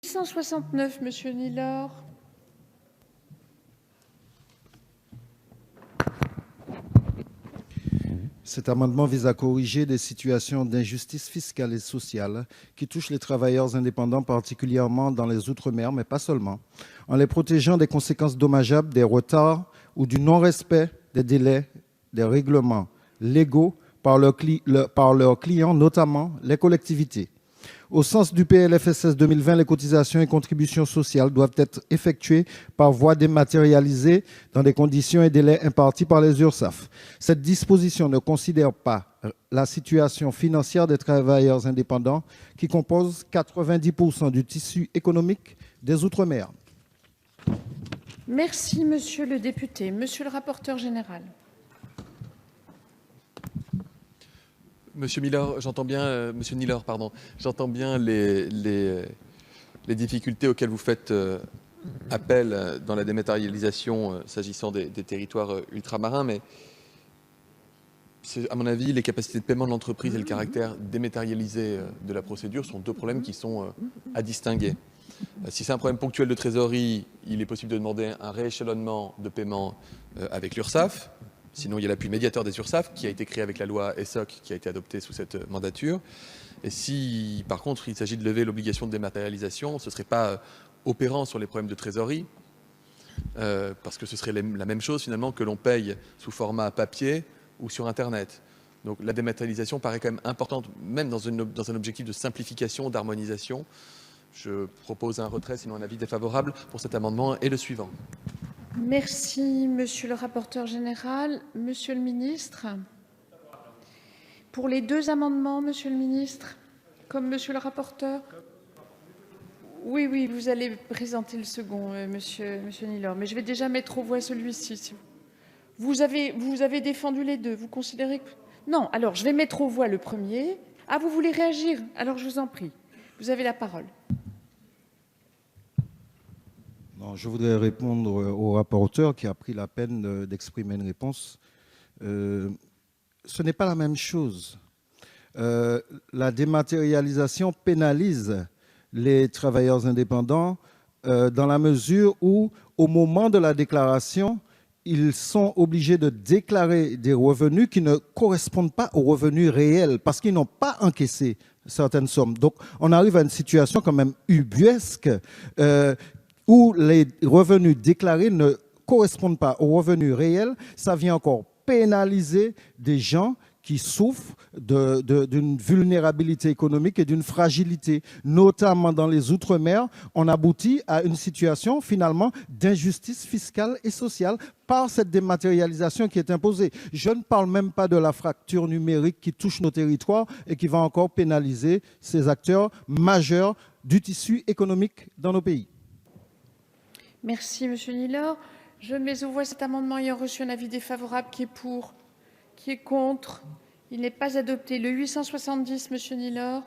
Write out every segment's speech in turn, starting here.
869, Monsieur Nilor. Cet amendement vise à corriger des situations d'injustice fiscale et sociale qui touchent les travailleurs indépendants, particulièrement dans les Outre-mer, mais pas seulement, en les protégeant des conséquences dommageables des retards ou du non-respect des délais des règlements légaux par leurs clients, notamment les collectivités. Au sens du PLFSS 2020, les cotisations et contributions sociales doivent être effectuées par voie dématérialisée dans des conditions et délais impartis par les URSSAF. Cette disposition ne considère pas la situation financière des travailleurs indépendants qui composent 90% du tissu économique des Outre-mer. Merci, Monsieur le député. Monsieur le rapporteur général. Monsieur Nilor, j'entends bien les difficultés auxquelles vous faites appel dans la dématérialisation s'agissant des territoires ultramarins, mais à mon avis, les capacités de paiement de l'entreprise et le caractère dématérialisé de la procédure sont deux problèmes qui sont à distinguer. Si c'est un problème ponctuel de trésorerie, il est possible de demander un rééchelonnement de paiement avec l'URSSAF. Sinon, il y a l'appui médiateur des URSSAF qui a été créé avec la loi ESSOC qui a été adoptée sous cette mandature. Et si, par contre, il s'agit de lever l'obligation de dématérialisation, ce ne serait pas opérant sur les problèmes de trésorerie, parce que ce serait la même chose finalement que l'on paye sous format papier ou sur Internet. Donc la dématérialisation paraît quand même importante, même dans un objectif de simplification, d'harmonisation. Je propose un retrait, sinon un avis défavorable pour cet amendement et le suivant. Merci, Monsieur le rapporteur général. Monsieur le ministre, pour les deux amendements, Monsieur le ministre, comme Monsieur le rapporteur. Oui, vous allez présenter le second, Monsieur Nilor, mais je vais déjà mettre aux voix celui-ci. Vous avez défendu les deux. Vous considérez que... Non, alors je vais mettre aux voix le premier. Ah, vous voulez réagir? Alors je vous en prie. Vous avez la parole. Non, je voudrais répondre au rapporteur qui a pris la peine d'exprimer une réponse. Ce n'est pas la même chose. La dématérialisation pénalise les travailleurs indépendants dans la mesure où, au moment de la déclaration, ils sont obligés de déclarer des revenus qui ne correspondent pas aux revenus réels parce qu'ils n'ont pas encaissé certaines sommes. Donc, on arrive à une situation quand même ubuesque où les revenus déclarés ne correspondent pas aux revenus réels. Ça vient encore pénaliser des gens qui souffrent d'une vulnérabilité économique et d'une fragilité, notamment dans les Outre-mer. On aboutit à une situation finalement d'injustice fiscale et sociale par cette dématérialisation qui est imposée. Je ne parle même pas de la fracture numérique qui touche nos territoires et qui va encore pénaliser ces acteurs majeurs du tissu économique dans nos pays. Merci, Monsieur Nilor. Je mets aux voix cet amendement ayant reçu un avis défavorable. Qui est pour? Qui est contre? Il n'est pas adopté. Le 870, Monsieur Nilor.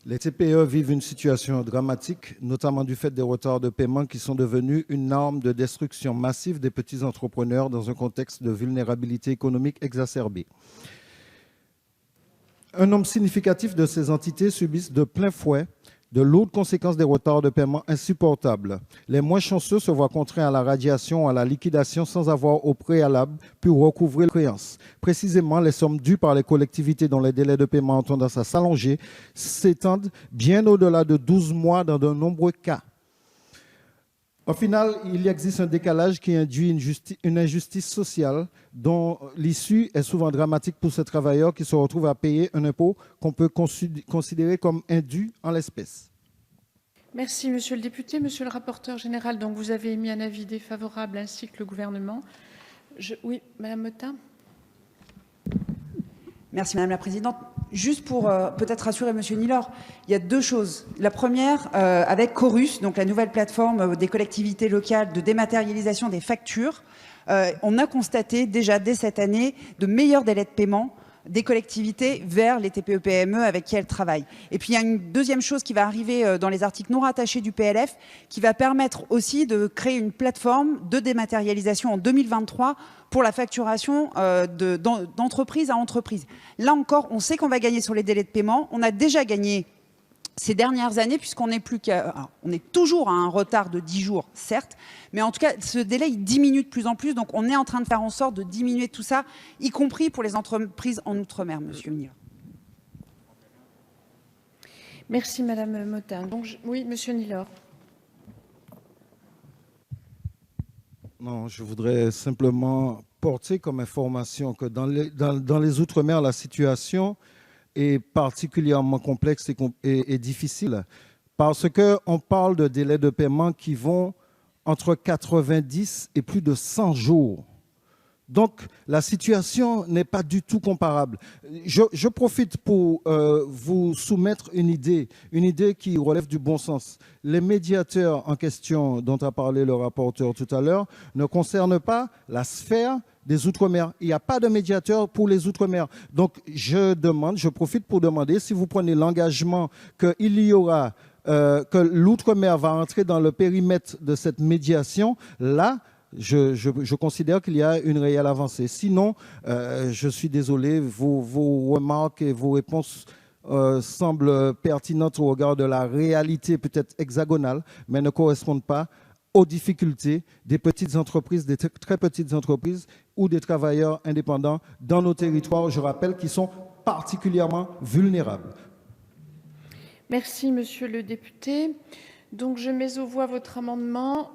Les TPE vivent une situation dramatique, notamment du fait des retards de paiement qui sont devenus une arme de destruction massive des petits entrepreneurs dans un contexte de vulnérabilité économique exacerbée. Un nombre significatif de ces entités subissent de plein fouet de lourdes conséquences des retards de paiement insupportables. Les moins chanceux se voient contraints à la radiation ou à la liquidation sans avoir au préalable pu recouvrer les créances. Précisément, les sommes dues par les collectivités dont les délais de paiement ont tendance à s'allonger s'étendent bien au-delà de 12 mois dans de nombreux cas. Au final, il existe un décalage qui induit une injustice sociale dont l'issue est souvent dramatique pour ces travailleurs qui se retrouvent à payer un impôt qu'on peut considérer comme indu en l'espèce. Merci, Monsieur le député. Monsieur le rapporteur général, donc vous avez émis un avis défavorable ainsi que le gouvernement. Oui, Madame Mottin. Merci Madame la Présidente. Juste pour peut-être rassurer Monsieur Nilor, il y a deux choses. La première, avec Chorus, donc la nouvelle plateforme des collectivités locales de dématérialisation des factures, on a constaté déjà dès cette année de meilleurs délais de paiement des collectivités vers les TPE-PME avec qui elles travaillent. Et puis il y a une deuxième chose qui va arriver dans les articles non rattachés du PLF, qui va permettre aussi de créer une plateforme de dématérialisation en 2023 pour la facturation d'entreprise à entreprise. Là encore, on sait qu'on va gagner sur les délais de paiement. On a déjà gagné ces dernières années, puisqu'on n'est plus on est toujours à un retard de 10 jours, certes, mais en tout cas, ce délai, il diminue de plus en plus. Donc, on est en train de faire en sorte de diminuer tout ça, y compris pour les entreprises en Outre-mer, monsieur Nilor. Merci, Madame Mottin. Donc, oui, Monsieur Nilor. Non, je voudrais simplement porter comme information que dans les Outre-mer, la situation est particulièrement complexe et difficile parce qu'on parle de délais de paiement qui vont entre 90 et plus de 100 jours. Donc, la situation n'est pas du tout comparable. Je profite pour vous soumettre une idée qui relève du bon sens. Les médiateurs en question dont a parlé le rapporteur tout à l'heure ne concernent pas la sphère des Outre-mer. Il n'y a pas de médiateur pour les Outre-mer. Donc, je profite pour demander si vous prenez l'engagement qu'il y aura, que l'Outre-mer va entrer dans le périmètre de cette médiation, là, je considère qu'il y a une réelle avancée. Sinon, je suis désolé, vos remarques et vos réponses semblent pertinentes au regard de la réalité peut-être hexagonale, mais ne correspondent pas aux difficultés des petites entreprises, des très petites entreprises ou des travailleurs indépendants dans nos territoires, je rappelle, qui sont particulièrement vulnérables. Merci, Monsieur le député. Donc, je mets aux voix votre amendement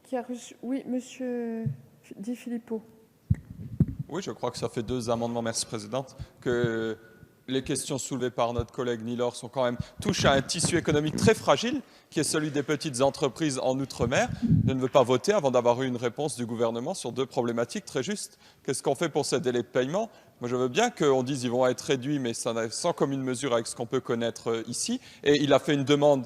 qui a reçu... Oui, Monsieur Di Filippo. Oui, je crois que ça fait 2 amendements, merci Présidente, que les questions soulevées par notre collègue Nilor sont quand même touchent à un tissu économique très fragile, qui est celui des petites entreprises en Outre-mer. Je ne veux pas voter avant d'avoir eu une réponse du gouvernement sur 2 problématiques très justes. Qu'est-ce qu'on fait pour ces délais de paiement? Moi, je veux bien qu'on dise qu'ils vont être réduits, mais sans commune mesure avec ce qu'on peut connaître ici. Et il a fait une demande,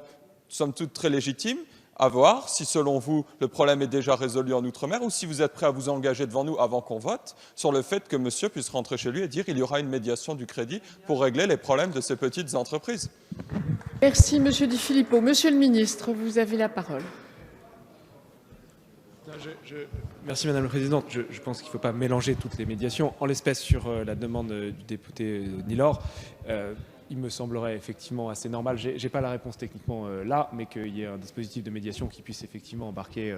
somme toute, très légitime, à voir si, selon vous, le problème est déjà résolu en Outre-mer ou si vous êtes prêt à vous engager devant nous avant qu'on vote sur le fait que monsieur puisse rentrer chez lui et dire qu'il y aura une médiation du crédit pour régler les problèmes de ces petites entreprises. Merci, Monsieur Di Filippo. Monsieur le ministre, vous avez la parole. Merci Madame la Présidente. Je pense qu'il ne faut pas mélanger toutes les médiations. En l'espèce, sur la demande du député Nilor, il me semblerait effectivement assez normal, je n'ai pas la réponse techniquement là, mais qu'il y ait un dispositif de médiation qui puisse effectivement embarquer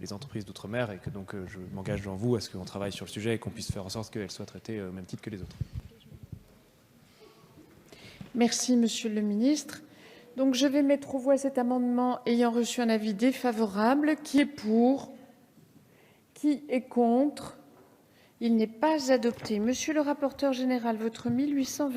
les entreprises d'outre-mer et que donc je m'engage devant vous à ce qu'on travaille sur le sujet et qu'on puisse faire en sorte qu'elles soient traitées au même titre que les autres. Merci, Monsieur le ministre. Donc, je vais mettre aux voix cet amendement ayant reçu un avis défavorable. Qui est pour? Qui est contre? Il n'est pas adopté. Monsieur le rapporteur général, votre 1820.